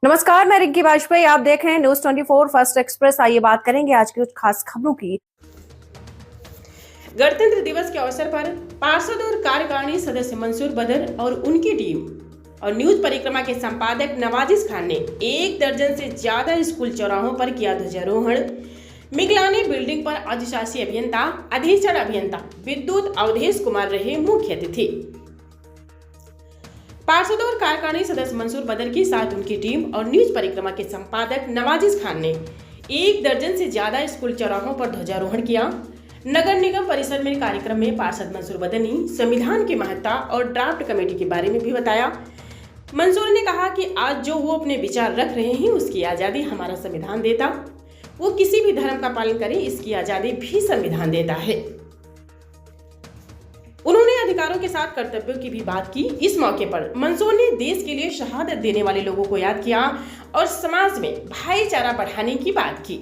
नमस्कार, मैं रिंकी वाजपेयी। आप देख रहे हैं न्यूज 24 फर्स्ट एक्सप्रेस। आइए बात करेंगे आज की कुछ खास खबरों की। गणतंत्र दिवस के अवसर पर पार्षद और कार्यकारिणी सदस्य मंसूर बदर और उनकी टीम और न्यूज परिक्रमा के संपादक नवाजिश खान ने 1 दर्जन से ज्यादा स्कूल चौराहों पर किया ध्वजारोहण। मिगलानी बिल्डिंग पर अधिशासी अभियंता अधीक्षण अभियंता विद्युत अवधेश कुमार रहे मुख्य अतिथि। पार्षदों और कार्यकारिणी सदस्य मंसूर बदर के साथ उनकी टीम और न्यूज परिक्रमा के संपादक नवाजिश खान ने 1 दर्जन से ज्यादा स्कूल चौराहों पर ध्वजारोहण किया। नगर निगम परिसर में कार्यक्रम में पार्षद मंसूर बदर ने संविधान की महत्ता और ड्राफ्ट कमेटी के बारे में भी बताया। मंसूर ने कहा कि आज जो वो अपने विचार रख रहे हैं उसकी आजादी हमारा संविधान देता। वो किसी भी धर्म का पालन करे, इसकी आजादी भी संविधान देता है। उन्होंने अधिकारों के साथ कर्तव्यों की भी बात की। इस मौके पर मंसूर ने देश के लिए शहादत देने वाले लोगों को याद किया और समाज में भाईचारा बढ़ाने की बात की।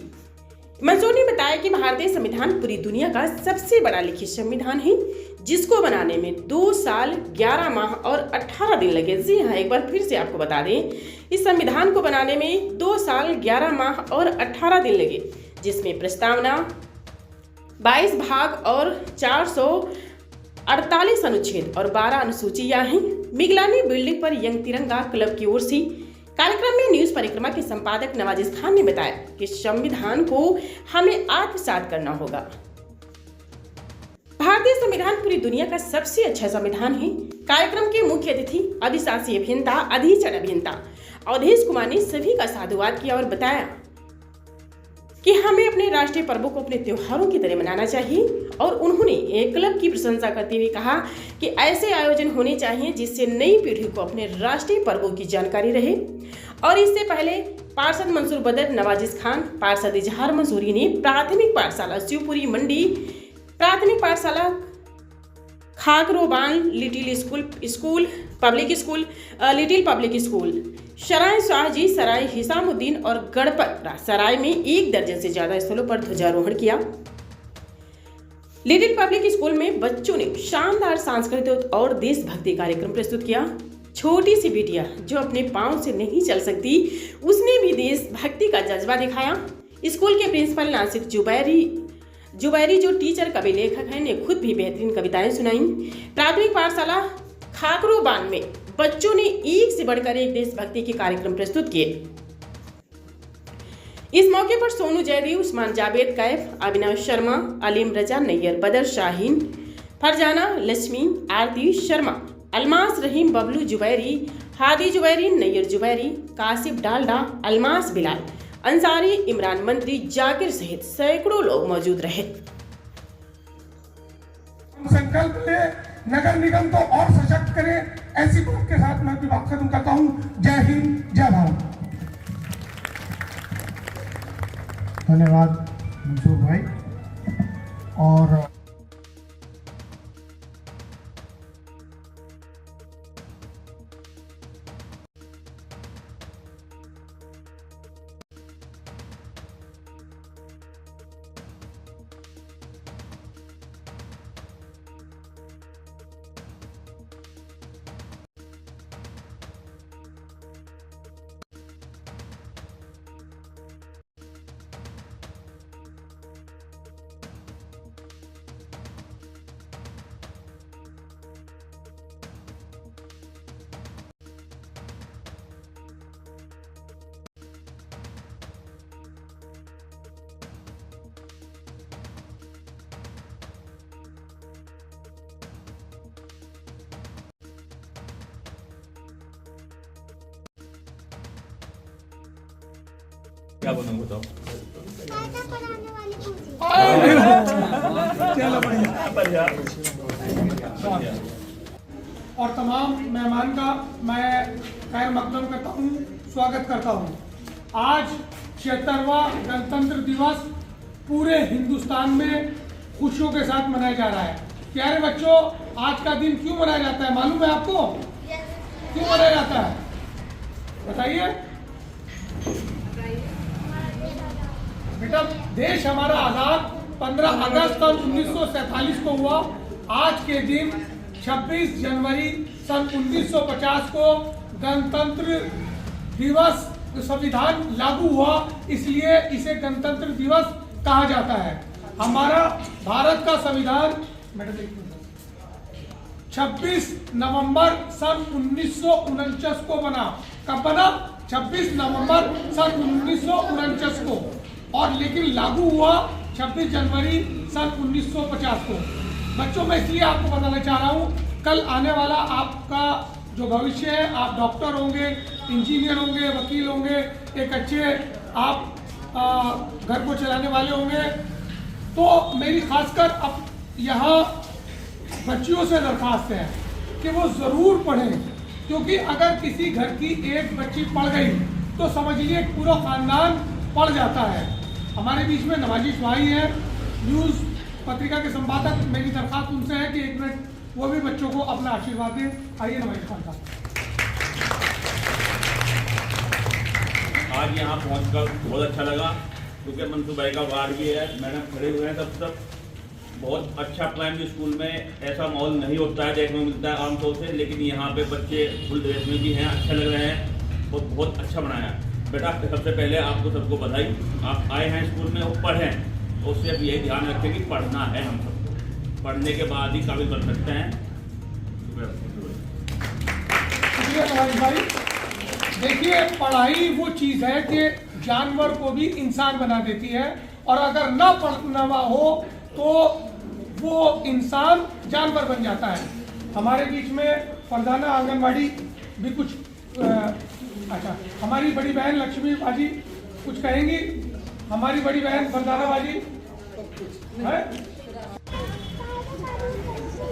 मंसूर ने बताया कि भारतीय संविधान पूरी दुनिया का सबसे बड़ा लिखित संविधान है, जिसको बनाने में 2 साल 11 माह और 18 दिन लगे। जी हाँ, एक बार फिर से आपको बता दें, इस संविधान को बनाने में 2 साल 11 माह और 18 दिन लगे, जिसमें प्रस्तावना, 22 भाग और 448 अनुच्छेद और 12 अनुसूचियां हैं। मिगलानी बिल्डिंग पर यंग तिरंगा क्लब की ओर से कार्यक्रम में न्यूज परिक्रमा के संपादक नवाजिश खान ने बताया कि संविधान को हमें आत्मसात करना होगा। भारतीय संविधान पूरी दुनिया का सबसे अच्छा संविधान है। कार्यक्रम के मुख्य अतिथि अधिशासी अभियंता अधीक्षण अभियंता अवधेश कुमार ने सभी का साधुवाद किया और बताया कि हमें अपने राष्ट्रीय पर्वों को अपने त्योहारों की तरह मनाना चाहिए। और उन्होंने एक क्लब की प्रशंसा करते हुए कहा कि ऐसे आयोजन होने चाहिए जिससे नई पीढ़ी को अपने राष्ट्रीय पर्वों की जानकारी रहे। और इससे पहले पार्षद मंसूर बदर, नवाजिश खान, पार्षद इजहार मंसूरी ने प्राथमिक पाठशाला शिवपुरी मंडी, प्राथमिक पाठशाला खाकरोबान, लिटिल पब्लिक स्कूल, सराय शाहजी, सराय हिसामुद्दीन और गणपत सराय में 1 दर्जन से ज्यादा स्थलों पर ध्वजारोहण किया। लिटिल पब्लिक स्कूल में बच्चों ने शानदार सांस्कृतिक और देशभक्ति कार्यक्रम प्रस्तुत किया। छोटी सी बिटिया जो अपने पांव से नहीं चल सकती, उसने भी देशभक्ति का जज्बा दिखाया। स्कूल के प्रिंसिपल नासिर जुबैरी जो टीचर कवि लेखक हैं, ने खुद भी बेहतरीन कविताएं सुनाई। प्राथमिक पाठशाला खाकरोबान में बच्चों ने एक से बढ़कर एक देशभक्ति के कार्यक्रम प्रस्तुत किए। इस मौके पर सोनू जयदेव, उस्मान जावेद कैफ, अभिनव शर्मा, अलीम रजा नैयर, बदर शाहीन, फरजाना लक्ष्मी, आरती शर्मा, अलमास रहीम, बबलू जुबैरी, हादी जुबैरी, नैयर जुबैरी, कासिफ डालडा, अलमास बिलाल अंसारी, इमरान मंत्री, जाकिर सहित सैकड़ों लोग मौजूद रहे। संकल्प ले, नगर निगम को और सशक्त करें, ऐसी बात के साथ मैं विभाग खत्म करता हूं। जय हिंद, जय भारत। धन्यवाद मंसूर भाई। और क्या बोलूं बताओ। और तमाम मेहमान का मैं खैर मकदम करता हूँ, स्वागत करता हूँ। आज 76वां गणतंत्र दिवस पूरे हिंदुस्तान में खुशियों के साथ मनाया जा रहा है। प्यारे बच्चों, आज का दिन क्यों मनाया जाता है मालूम है आपको? क्यों मनाया जाता है बताइए बेटा। देश हमारा आजाद 15 अगस्त सन 1947 को हुआ। आज के दिन 26 जनवरी सन 1950 को गणतंत्र दिवस संविधान लागू हुआ, इसलिए इसे गणतंत्र दिवस कहा जाता है। हमारा भारत का संविधान 26 नवंबर सन 1949 को बना। कब बना? 26 नवंबर सन 1949 को, और लेकिन लागू हुआ 26 जनवरी सन 1950 को। बच्चों, मैं इसलिए आपको बताना चाह रहा हूँ, कल आने वाला आपका जो भविष्य है, आप डॉक्टर होंगे, इंजीनियर होंगे, वकील होंगे, एक अच्छे आप घर को चलाने वाले होंगे। तो मेरी खासकर अब यहाँ बच्चियों से दरखास्त है कि वो ज़रूर पढ़ें, क्योंकि अगर किसी घर की एक बच्ची पढ़ गई तो समझिए पूरा खानदान पढ़ जाता है। हमारे बीच में नवाजिश भाई है, न्यूज़ पत्रिका के संपादक। मेरी दरखास्त उनसे है कि 1 मिनट वो भी बच्चों को अपना आशीर्वाद दें। आइए नवाजिश खान साहब। आज यहाँ पहुँचकर बहुत अच्छा लगा, क्योंकि मनसूर भाई का वार्ड भी है, मैडम खड़े हुए हैं तब बहुत अच्छा प्राइमरी स्कूल में ऐसा माहौल नहीं होता है, देखने को मिलता है आमतौर से, लेकिन यहाँ पे बच्चे फुल ड्रेस में भी हैं, अच्छे लग रहे हैं और बहुत अच्छा बनाया है। बेटा, सबसे पहले आपको सबको बधाई, आप आए हैं स्कूल में और पढ़ें, और सिर्फ यही ध्यान रखें कि पढ़ना है, हम सबको पढ़ने के बाद ही काबिल बन सकते हैं। भाई देखिए, पढ़ाई वो चीज़ है कि जानवर को भी इंसान बना देती है, और अगर ना पढ़ना हो तो वो इंसान जानवर बन जाता है। हमारे बीच में प्रधाना आंगनवाड़ी भी कुछ अच्छा, हमारी बड़ी बहन लक्ष्मी बाजी कुछ कहेंगी। हमारी बड़ी बहन प्रधाना बाजी है।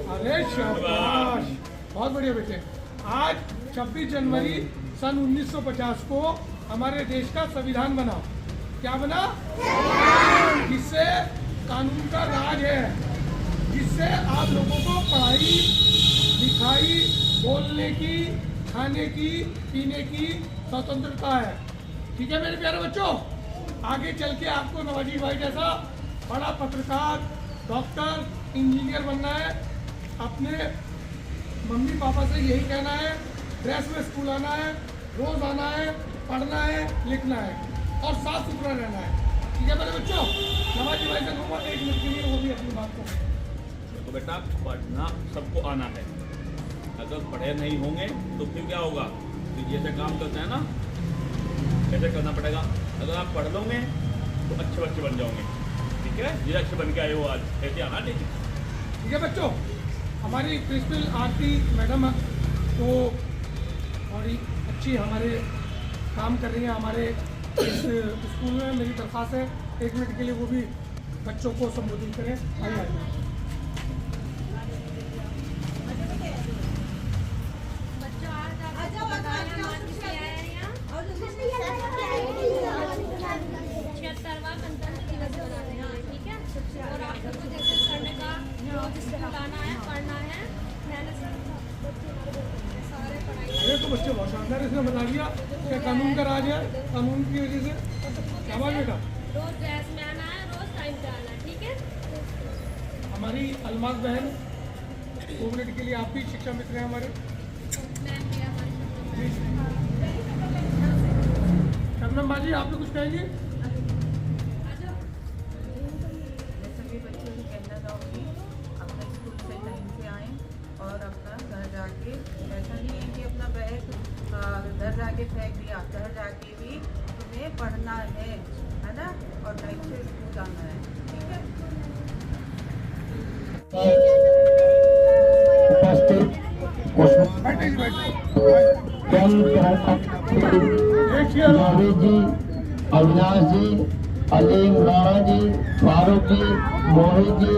अरे शाबाश, बहुत बढ़िया बेटे। आज 26 जनवरी सन 1950 को हमारे देश का संविधान बना। क्या बना? जिससे कानून का राज है, जिससे आप लोगों को पढ़ाई लिखाई, बोलने की, खाने की, पीने की स्वतंत्रता है। ठीक है मेरे प्यारे बच्चों, आगे चल के आपको नवाजी भाई जैसा बड़ा पत्रकार, डॉक्टर, इंजीनियर बनना है। अपने मम्मी पापा से यही कहना है, ड्रेस में स्कूल आना है, रोज आना है, पढ़ना है, लिखना है और साफ सुथरा रहना है। ठीक है मेरे बच्चों, नवाजी भाई से कहूँगा 1 मिनट के लिए वो भी अपनी बात को। तो बेटा, पढ़ना सबको आना है, अगर पढ़े नहीं होंगे तो फिर क्या होगा? तो जैसे काम करते हैं ना, कैसे करना पड़ेगा। अगर आप पढ़ लोगे तो अच्छे बच्चे बन जाओगे। ठीक है, ये अच्छे बन के आए हो आज, कैसे आना नहीं। ठीक है बच्चों, हमारी प्रिंसिपल आरती मैडम तो बड़ी अच्छी हमारे काम कर रही है हमारे इस स्कूल में। मेरी दरख्वास्त है 1 मिनट के लिए वो भी बच्चों को संबोधित करें। आइए तो बच्चे बहुत शानदार इसने बता दिया कि कानून का राज है, कानून की वजह से। क्या बात बेटा? रोज ड्रेस में आना है, रोज टाइम पे आना है। ठीक है। हमारी अलमास बहन 2 मिनट के लिए, आप भी शिक्षा मित्र हैं हमारे। शबनम बाजी, आप भी कुछ कहेंगे? सभी बच्चों को कहना चाहूँगी, अपने स्कूल से टाइम से आएँ और अपना घर जाके, ऐसा नहीं है कि अपना बैग घर जाके फेंक दिया, घर जाके भी तुम्हें पढ़ना है ना, और टाइम से स्कूल जाना है। ठीक है। जावेद जी, अविनाश जी, अलीम राणा जी, फारूक जी, मोहित जी,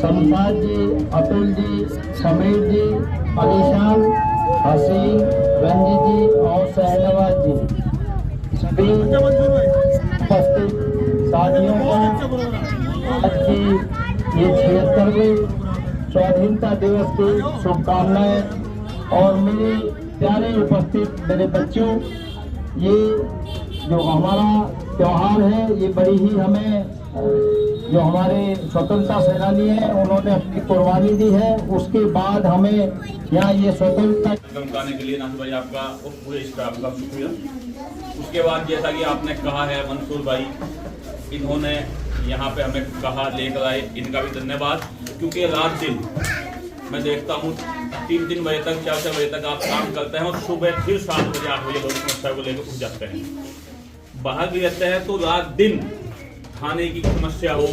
शमशाद जी, अतुल जी, समीर जी, अलीशान, हसीन, रंजीत जी और शहनवाज जी, सभी उपस्थित साथियों को आज की ये 76वें स्वाधीनता दिवस की शुभकामनाएं। और मेरे प्यारे उपस्थित मेरे बच्चों, ये जो हमारा त्यौहार है ये बड़ी ही हमें जो हमारे स्वतंत्रता सेनानी हैं, उन्होंने अपनी कुर्बानी दी है। उसके बाद हमें यहाँ ये स्वतंत्रता गाने के लिए नासिर भाई आपका और पूरे स्टाफ का शुक्रिया। उसके बाद जैसा कि आपने कहा है मंसूर भाई, इन्होंने यहाँ पे हमें कहा लेकर आए, इनका भी धन्यवाद। क्योंकि रात दिन मैं देखता हूँ 3-3 बजे तक 4-4 बजे तक आप काम करते हैं और सुबह फिर 7 बजे 8 बजे लोग समस्या को लेकर उठ जाते हैं। बाहर भी रहते हैं तो रात दिन खाने की समस्या हो,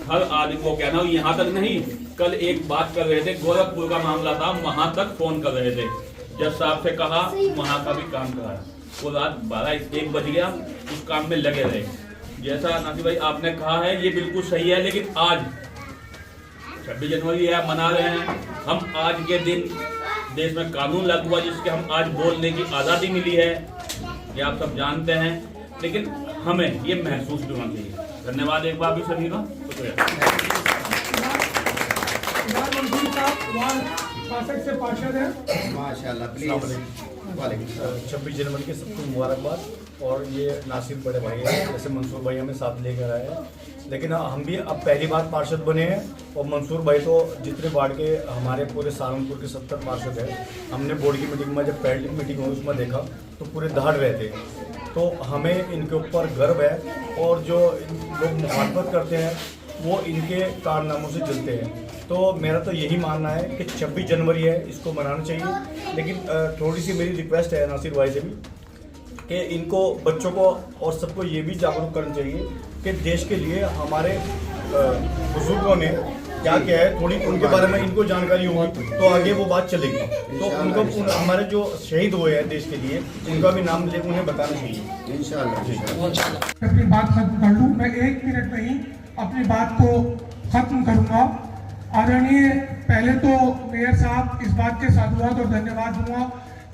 हर आदमी को कहना हो। यहाँ तक नहीं, कल एक बात कर रहे थे, गोरखपुर का मामला था, वहां तक फोन कर रहे थे, जज साहब से कहा वहां का भी काम कराया। वो रात 12-1 बज गया, उस काम में लगे रहे। जैसा नासिर भाई आपने कहा है ये बिल्कुल सही है, लेकिन आज 26 जनवरी है, मना रहे हैं हम। आज के दिन देश में कानून लागू हुआ जिसके हम आज बोलने की आज़ादी मिली है, ये आप सब जानते हैं, लेकिन हमें ये महसूस भी होना चाहिए। धन्यवाद एक बार भी सभी का, शुक्रिया। से पार्षद है माशाल्लाह, प्लीज। 26 जनवरी के सबको मुबारकबाद। और ये नासिर बड़े भाई हैं, जैसे मंसूर भाई हमें साथ लेकर आए हैं, लेकिन हम भी अब पहली बार पार्षद बने हैं। और मंसूर भाई तो जितने वार्ड के हमारे पूरे सहारनपुर के 70 पार्षद हैं। हमने बोर्ड की मीटिंग में जब पहली मीटिंग हुई उसमें देखा तो पूरे दहाड़ रहे थे। तो हमें इनके ऊपर गर्व है और जो लोग मुखालफत करते हैं वो इनके कारनामों से जलते हैं। तो मेरा तो यही मानना है कि 26 जनवरी है, इसको मनाना चाहिए। लेकिन थोड़ी सी मेरी रिक्वेस्ट है नासिर भाई से भी कि इनको बच्चों को और सबको ये भी जागरूक करना चाहिए कि देश के लिए हमारे बुजुर्गों ने क्या क्या है, थोड़ी उनके बारे में इनको जानकारी होगी तो आगे वो बात चलेगी। तो उनको हमारे जो शहीद हुए हैं देश के लिए, उनका भी नाम ले उन्हें बताना चाहिए इंशाअल्लाह। अपनी बात खत्म कर लूँ, मैं 1 मिनट में ही अपनी बात को खत्म करूँगा। आदरणीय, पहले तो मेयर साहब इस बात के साधुवाद और धन्यवाद दूंगा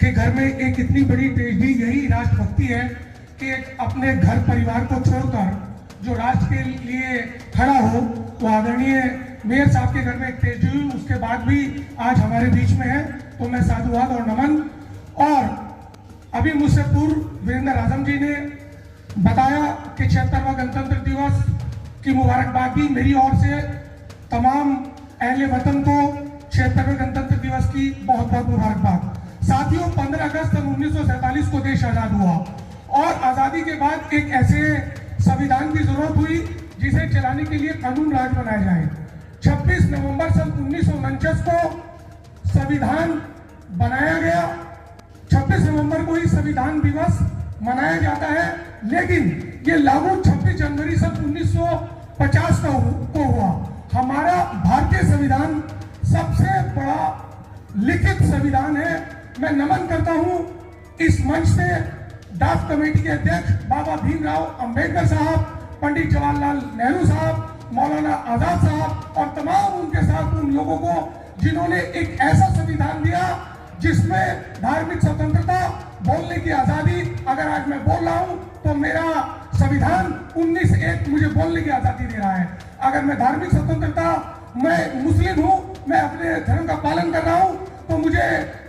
कि घर में एक इतनी बड़ी ट्रेजेडी, यही राष्ट्रभक्ति है कि अपने घर परिवार को छोड़कर जो राष्ट्र के लिए खड़ा हो, वो आदरणीय मेयर साहब के घर में एक ट्रेजेडी हुई, उसके बाद भी आज हमारे बीच में है। तो मैं साधुवाद और नमन। और अभी मुझसे पूर्व वीरेंद्र आजम जी ने बताया कि 76वां गणतंत्र दिवस की मुबारकबाद भी मेरी ओर से तमाम अहले वतन को 76वें गणतंत्र दिवस की बहुत बहुत मुबारकबाद। साथियों, 15 अगस्त 1947 को देश आजाद हुआ और आजादी के बाद एक ऐसे संविधान की जरूरत हुई जिसे चलाने के लिए कानून राज बनाया जाए। 26 नवंबर सन 1949 को संविधान बनाया गया। 26 नवंबर को ही संविधान दिवस मनाया जाता है, लेकिन ये लागू 26 जनवरी सन 1950 को हुआ। हमारा भारतीय संविधान सबसे बड़ा लिखित संविधान है। मैं नमन करता हूं इस मंच से ड्राफ्ट कमेटी के अध्यक्ष बाबा भीमराव अंबेडकर साहब, पंडित जवाहरलाल नेहरू साहब, मौलाना आजाद साहब और तमाम उनके साथ उन लोगों को जिन्होंने एक ऐसा संविधान दिया जिसमें धार्मिक स्वतंत्रता, बोलने की आजादी। अगर आज मैं बोल रहा हूं तो मेरा संविधान 19(1) मुझे बोलने की आजादी दे रहा है। अगर मैं धार्मिक स्वतंत्रता, मैं मुस्लिम हूं, मैं अपने धर्म का पालन कर रहा हूं, तो मुझे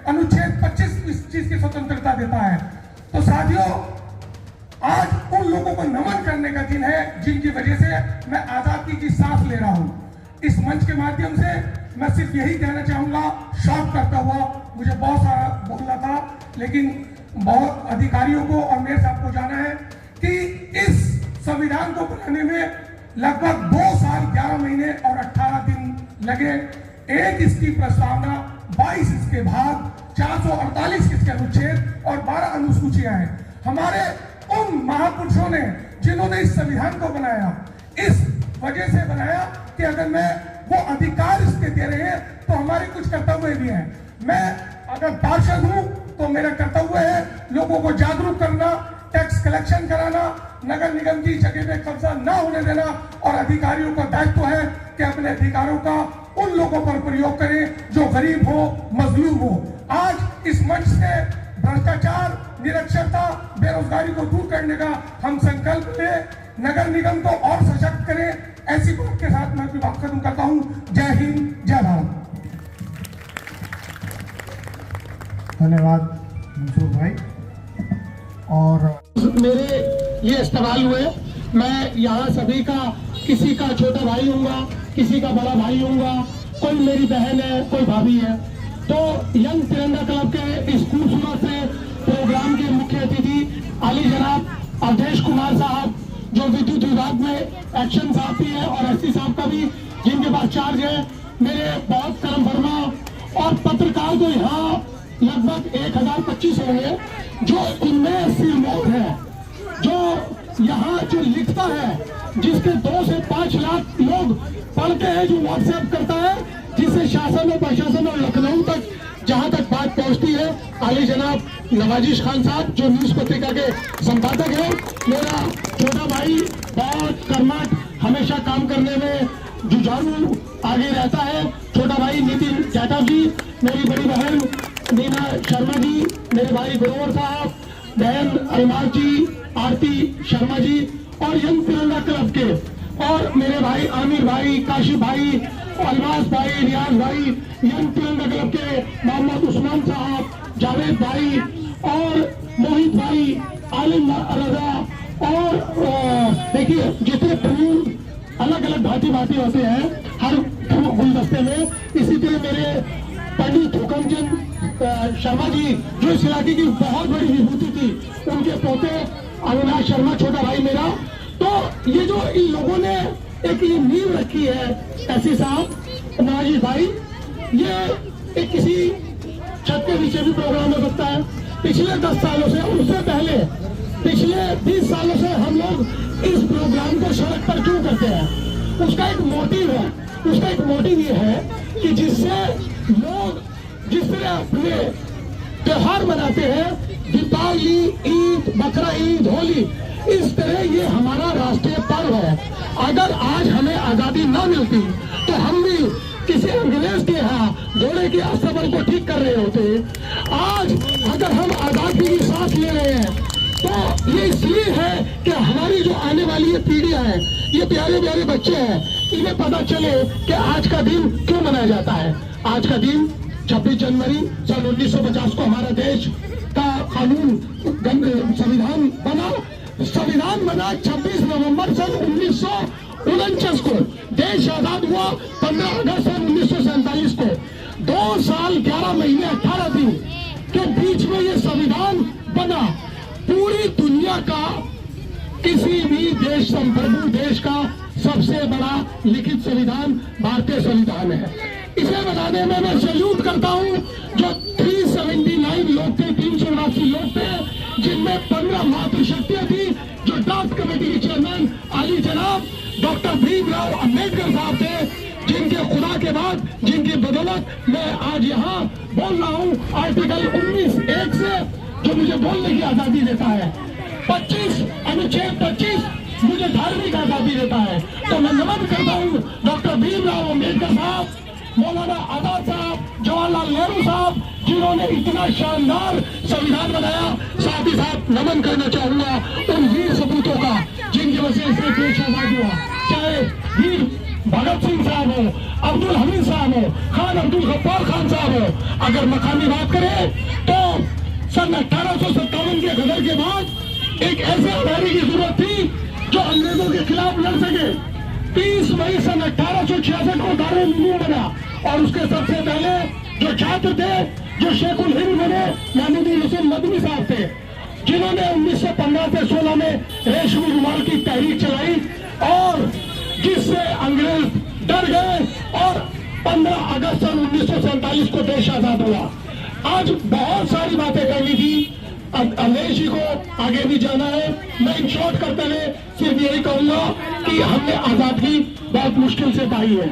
अनुच्छेद 25 इस चीज की स्वतंत्रता देता है। तो साथियों, आज उन लोगों को नमन करने का दिन है जिनकी वजह से मैं आजादी की सांस ले रहा हूं। इस मंच के माध्यम से मैं सिर्फ यही कहना चाहूंगा, शॉर्ट करता हुआ, मुझे बहुत सारा बोलना था, लेकिन बहुत अधिकारियों को और मेयर साहब को जाना है कि इस संविधान को बनाने में लगभग 2 साल 11 महीने और 18 दिन लगे। 1 इसकी प्रस्तावना, 22 इसके भाग, 448 इसके अनुच्छेद और 12 अनुसूचियां हैं। हमारे उन महापुरुषों ने जिन्होंने इस संविधान को बनाया, इस वजह से बनाया कि अगर मैं वो अधिकार इसके दे रहे हैं तो हमारे कुछ कर्तव्य भी हैं। मैं अगर पार्षद हूं तो मेरा कर्तव्य है लोगों को जागरूक करना, टैक्स कलेक्शन कराना, नगर निगम की जगह पे कब्जा न होने देना, और अधिकारियों का दायित्व है कि अपने अधिकारों का उन लोगों पर प्रयोग करें जो गरीब हो, मजलूम हो। आज इस मंच से भ्रष्टाचार, निरक्षरता, बेरोजगारी को दूर करने का हम संकल्प लें, नगर निगम को और सशक्त करें। ऐसी बात के साथ मैं अपनी बात खत्म करता हूं। जय हिंद, जय भारत। धन्यवाद मंसूर भाई। और मेरे ये इस्तेमाल हुए, मैं यहाँ सभी का किसी का छोटा भाई हूँगा, किसी का बड़ा भाई हूँगा, कोई मेरी बहन है, कोई भाभी है। तो यंग तिरंगा क्लब के इस खूबसूरत से प्रोग्राम के मुख्य अतिथि आली जनाब अवधेश कुमार साहब, जो विद्युत विभाग में एक्शन साहब भी है, और एसपी साहब का भी जिनके पास चार्ज है, मेरे बहुत करम फरमा, और पत्रकार तो यहाँ लगभग 1025 होंगे, जो इनमें सिरमौर है, जो यहाँ जो लिखता है, जिसके 2 से 5 लाख लोग पढ़ते हैं, जो व्हाट्सएप करता है, जिससे शासन और प्रशासन और लखनऊ तक जहां तक बात पहुंचती है, आली जनाब नवाजिश खान साहब, जो न्यूज पत्रिका के संपादक है, मेरा छोटा भाई, बहुत कर्मठ, हमेशा काम करने में जुझारू आगे रहता है, छोटा भाई नितिन जाटव जी, मेरी बड़ी बहन नीना शर्मा जी, मेरे भाई गुरोवर साहब, बहन अलमार जी, आरती शर्मा जी, और यंग तिरंगा क्लब के, और मेरे भाई आमिर भाई, काशिफ भाई, अलमास भाई, रियाज भाई, यंग तिरंगा क्लब के मोहम्मद उस्मान साहब, जावेद भाई, और मोहित भाई, आलिम रजा, और देखिए जितने फूल अलग अलग भांति भांति होते हैं हर गुलदस्ते में, इसी तरह मेरे पंडित हुकमचंद शर्मा जी, जो इस इलाके की बहुत बड़ी विभूति थी, उनके पोते अविनाश शर्मा, छोटा भाई मेरा। तो ये जो इन लोगों ने एक ये नींव रखी है, एसपी साहब, नवाजिश भाई, ये एक किसी छत के नीचे भी प्रोग्राम हो सकता है। पिछले 10 सालों से, उससे पहले पिछले 20 सालों से हम लोग इस प्रोग्राम को सड़क पर क्यों करते हैं? उसका एक मोटिव है, उसका एक मोटिव ये है कि जिससे लोग जिस तरह अपने त्योहार मनाते हैं, दीपावली, ईद, बकरा ईद, होली, इस तरह ये हमारा राष्ट्रीय पर्व है। अगर आज हमें आजादी न मिलती तो हम भी किसी अंग्रेज के यहाँ घोड़े के अस्तबल को ठीक कर रहे होते। आज अगर हम आजादी की सांस ले रहे हैं तो ये इसलिए है कि हमारी जो आने वाली ये पीढ़ियां हैं, ये प्यारे प्यारे बच्चे हैं, इन्हें पता चले कि आज का दिन क्यों मनाया जाता है। आज का दिन 26 जनवरी सन 1950 को हमारा देश का कानून संविधान बना 26 नवंबर सन 1949 को। देश आजाद हुआ 15 अगस्त सन 1947 को। 2 साल 11 महीने 18 दिन के बीच में ये संविधान बना। पूरी दुनिया का किसी भी देश, संप्रभु देश का सबसे बड़ा लिखित संविधान भारतीय संविधान है। इसे बनाने में मैं सैल्यूट करता हूं जो 379 लोग थे, 379 लोग थे, जिनमें 15 मातृशक्तियां थी, जो ड्राफ्ट कमेटी के चेयरमैन आली जनाब डॉक्टर भीमराव अंबेडकर साहब थे, जिनके खुदा के बाद, जिनकी बदौलत मैं आज यहाँ बोल रहा हूँ। आर्टिकल 19(1) से जो मुझे बोलने की आजादी देता है, 25 अनुच्छेद 25 मुझे धार्मिक आजादी देता है। तो मैं नमन करता हूँ डॉक्टर भीमराव अंबेडकर साहब, मौलाना आजाद साहब, जवाहरलाल नेहरू साहब, जिन्होंने इतना शानदार संविधान बनाया। साथ ही साथ नमन करना चाहूंगा उन वीर सपूतों का जिनकी वजह से देश आजाद हुआ, चाहे वीर भगत सिंह साहब हो, अब्दुल हमीद साहब हो, खान अब्दुल गफ्फार खान साहब हो। अगर मकामी बात करें तो सन 1857 के गदर के बाद एक ऐसे अधिकारी की जरूरत थी जो अंग्रेजों के खिलाफ लड़ सके। 30 मई सन 1866 को दारुल-उलूम बना, और उसके सबसे पहले जो छात्र थे, जो शेखुल हिंद बने, महमूदुल हसन नदवी साहब थे, जिन्होंने 1915 से 16 में रेशमी रुमाल की तहरीक चलाई, और जिससे अंग्रेज डर गए, और 15 अगस्त सन 1947 को देश आजाद हुआ। आज बहुत सारी बातें करनी थी, अवधेश जी को आगे भी जाना है। मैं इन शॉर्ट करते हुए सिर्फ यही कहूंगा कि हमने आजादी बहुत मुश्किल से पाई है।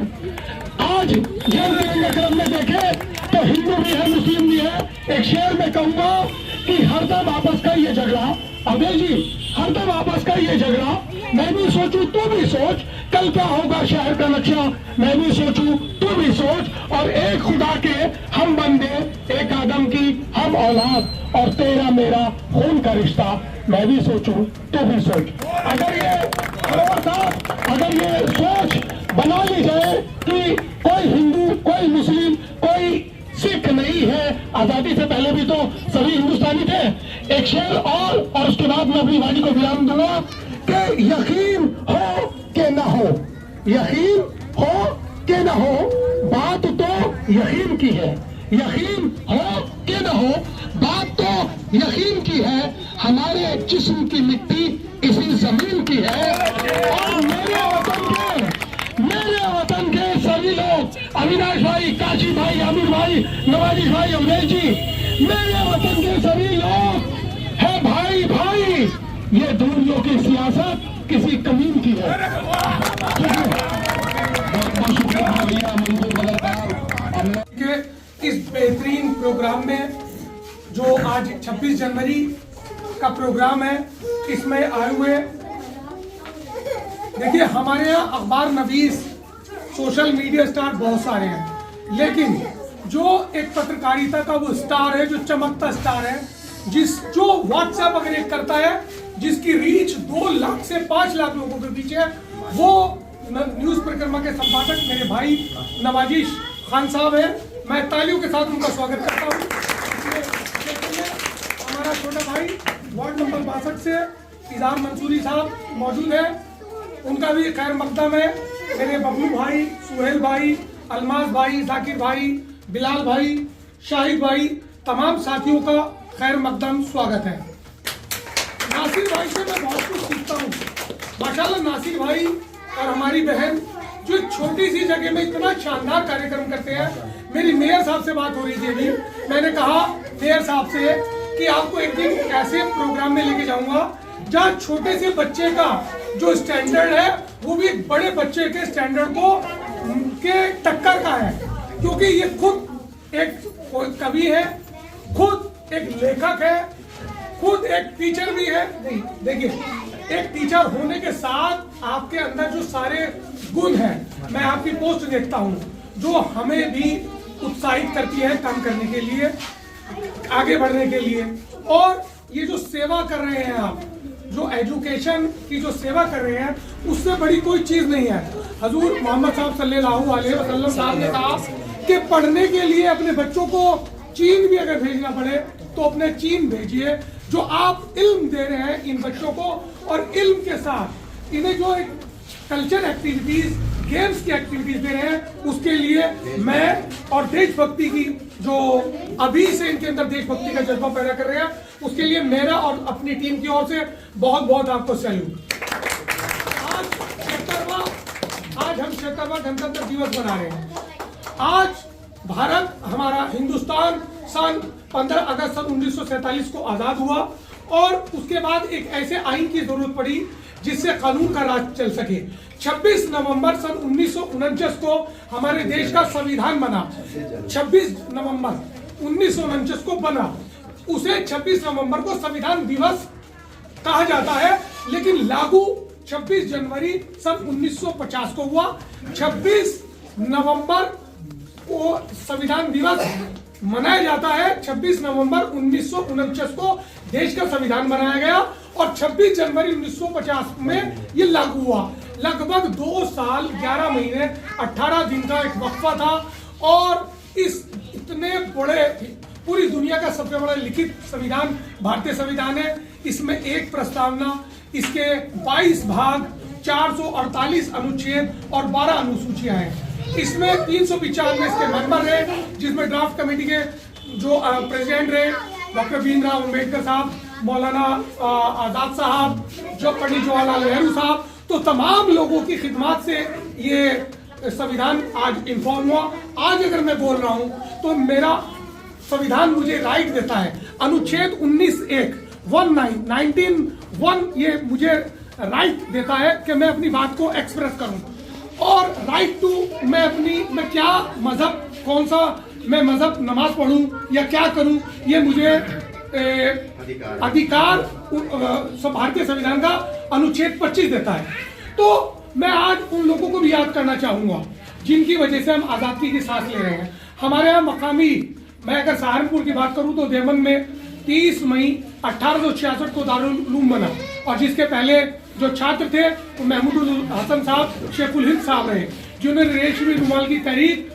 आज जब क्लब में देखे तो हिंदू भी है, मुस्लिम भी है। एक शेर में कहूंगा कि हरदम आपस का ये झगड़ा, अवधेश जी, हरदम आपस का ये झगड़ा, मैं भी सोचूं तू भी सोच, कल क्या होगा शहर का नक्शा, मैं भी सोचूं तू भी सोच, और एक खुदा के हम बंदे, एक आदम की हम औलाद, और तेरा मेरा खून का रिश्ता, मैं भी सोचूं तू भी सोच। अगर ये सोच बना ली जाए कि कोई हिंदू, कोई मुस्लिम, कोई सिख नहीं है, आजादी से पहले भी तो सभी हिंदुस्तानी थे। एक शेर और उसके बाद मैं अपनी वाणी को विराम दूंगा कि यकीन हो कि न हो, हो, यकीन हो कि न हो, बात तो यकीन की है। यकीन हो कि न हो, बात तो यकीन की है। हमारे जिस्म की मिट्टी इसी जमीन की है। और मेरे वतन के सभी लोग, अविनाश भाई, काशी भाई, आमिर भाई, नवाजिश भाई, अमरेश जी, मेरे वतन के सभी लोग है भाई भाई। ये दूरियों की सियासत किसी कमीन की है। बहुत बहुत शुक्रिया भैया मंजूर बदलदार के इस बेहतरीन प्रोग्राम में जो आज 26 जनवरी का प्रोग्राम है, इसमें आए हुए देखिए हमारे यहाँ अखबार नवीस, सोशल मीडिया स्टार बहुत सारे हैं, लेकिन जो एक पत्रकारिता का वो स्टार है, जो चमकता स्टार है, जो व्हाट्सएप अगर एक करता है, जिसकी रीच 2 लाख से 5 लाख लोगों के बीच है, वो न्यूज परिक्रमा के संपादक मेरे भाई नवाजिश खान साहब है। मैं तालियों के साथ उनका स्वागत करता हूँ। हमारा छोटा भाई वार्ड नंबर 62 से इज़हार मंसूरी साहब मौजूद है, उनका भी खैर मकदम है। मेरे बबलू भाई, सुहेल भाई, अलमास भाई, जाकिर भाई, बिलाल भाई, शाहिद भाई, तमाम साथियों का खैर मकदम स्वागत है। नासिर भाई से मैं बहुत कुछ सीखता हूँ माशाल्लाह। नासिर भाई और हमारी बहन जो छोटी सी जगह में इतना शानदार कार्यक्रम करते हैं। मेरी मेयर साहब से बात हो रही थी अभी, मैंने कहा मेयर साहब से कि आपको एक दिन ऐसे प्रोग्राम में लेके जाऊंगा जहाँ छोटे से बच्चे का जो स्टैंडर्ड है वो भी एक बड़े बच्चे के स्टैंडर्ड को के टक्कर का है, क्योंकि ये खुद एक कवि है, खुद एक लेखक है, खुद एक टीचर भी है। नहीं देखिए, एक टीचर होने के साथ आपके अंदर जो सारे गुण हैं, मैं आपकी पोस्ट देखता हूँ जो हमें भी उत्साहित करती है काम करने के लिए, आगे बढ़ने के लिए। और ये जो सेवा कर रहे हैं आप, जो एजुकेशन की जो सेवा कर रहे हैं, उससे बड़ी कोई चीज नहीं है। हजूर मोहम्मद साहब सल्लल्लाहु अलैहि वसल्लम साहब ने कहा कि पढ़ने के लिए अपने बच्चों को चीन भी अगर भेजना पड़े तो अपने चीन भेजिए। जो आप इल्म दे रहे हैं इन बच्चों को, और इल्म के साथ इन्हें जो एक कल्चर एक्टिविटीज, गेम्स की एक्टिविटीज दे रहे हैं, उसके लिए मैं और देशभक्ति की जो अभी से इनके अंदर देशभक्ति का जज्बा पैदा कर रहे हैं, उसके लिए मेरा और अपनी टीम की ओर से बहुत बहुत आपको सैल्यूट। आज हम 76वां गणतंत्र दिवस मना रहे हैं। आज भारत, हमारा हिंदुस्तान सन 15 अगस्त सन 1947 को आजाद हुआ, और उसके बाद एक ऐसे आइन की जरूरत पड़ी जिससे कानून का राज चल सके। 26 नवंबर सन 1949 को हमारे देश का संविधान बना। 26 नवंबर 1949 को बना, उसे 26 नवंबर को संविधान दिवस कहा जाता है, लेकिन लागू 26 जनवरी सन 1950 को हुआ। 26 नवंबर को संविधान दिवस मनाया जाता है। 26 नवंबर 1949 को देश का संविधान बनाया गया, और 26 जनवरी 1950 में ये लागू हुआ। लगभग 2 साल 11 महीने 18 दिन का एक वक्फा था, और इस इतने बड़े, पूरी दुनिया का सबसे बड़ा लिखित संविधान भारतीय संविधान है। इसमें एक प्रस्तावना, इसके 22 भाग, 448 अनुच्छेद और 12 अनुसूचियां हैं। इसमें 395 इसके मेंबर रहे, जिसमें ड्राफ्ट कमेटी के जो प्रेसिडेंट रहे डॉक्टर भीमराव अम्बेडकर साहब, मौलाना आजाद साहब, जो पंडित जवाहरलाल नेहरू साहब। तो तमाम लोगों की खिदमत से ये संविधान आज इन्फॉर्म हुआ। आज अगर मैं बोल रहा हूं तो मेरा संविधान मुझे राइट देता है। अनुच्छेद 19(1) ये मुझे राइट देता है कि मैं अपनी बात को एक्सप्रेस करूं, और राइट टू मैं क्या मजहब, कौन सा मैं मजहब नमाज पढ़ूं या क्या करूं, ये मुझे अधिकार भारतीय संविधान का अनुच्छेद 25 देता है। तो मैं आज उन लोगों को भी याद करना चाहूंगा जिनकी वजह से हम आजादी की सांस ले रहे हैं। हमारे यहाँ मकामी, मैं अगर सहारनपुर की बात करूं तो देवबंद में 30 मई 1866 को दारुल उलूम बना, और जिसके पहले जो छात्र थे वो महमूद हसन साहब, शेखुल हिंद साहब रहे, जिन्होंने रेशमी रुमाल की तहरीक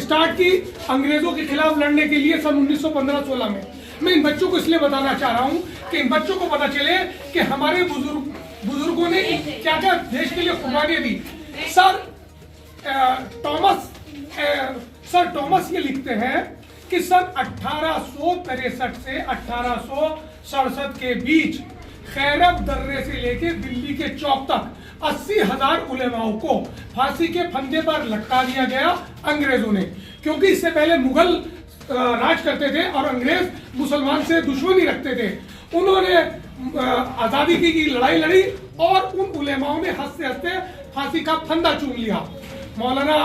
स्टार्ट की अंग्रेजों के खिलाफ लड़ने के लिए सन 1915-16 में। मैं इन बच्चों को इसलिए बताना चाह रहा हूं कि इन बच्चों को पता चले कि हमारे बुजुर्ग बुजुर्गों ने क्या क्या देश के लिए कुर्बानियां दी। सर टॉमस ये लिखते हैं कि सन 1863 से 1867 के बीच खैरब दर्रे से लेकर दिल्ली के चौक तक 80,000 उलेमाओं को फांसी के फंदे पर लटका दिया गया अंग्रेजों ने, क्योंकि इससे पहले मुगल राज करते थे और अंग्रेज मुसलमान से दुश्मनी रखते थे। उन्होंने आज़ादी की लड़ाई लड़ी और उन उलेमाओं ने हंसते हंसते फांसी का फंदा चूम लिया। मौलाना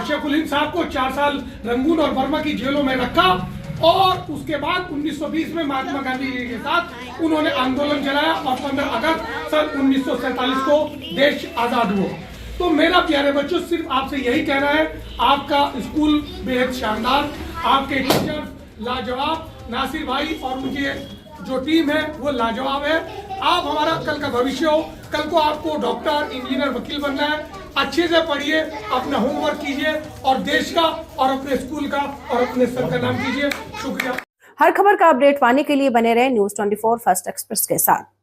शेखुल हिंद साहब को 4 साल रंगून और बर्मा की जेलों में रखा और उसके बाद 1920 में महात्मा गांधी जी के साथ उन्होंने आंदोलन चलाया और 15 अगस्त सन 1947 को देश आजाद हुआ। तो मेरा प्यारे बच्चों, सिर्फ आपसे यही कहना है, आपका स्कूल बेहद शानदार, आपके टीचर्स लाजवाब, नासिर भाई और उनके जो टीम है वो लाजवाब है। आप हमारा कल का भविष्य हो। कल को आपको डॉक्टर, इंजीनियर, वकील बनना है। अच्छे से पढ़िए, अपना होमवर्क कीजिए और देश का और अपने स्कूल का और अपने सर का नाम कीजिए। शुक्रिया। हर खबर का अपडेट पाने के लिए बने रहे News 24 फर्स्ट एक्सप्रेस के साथ।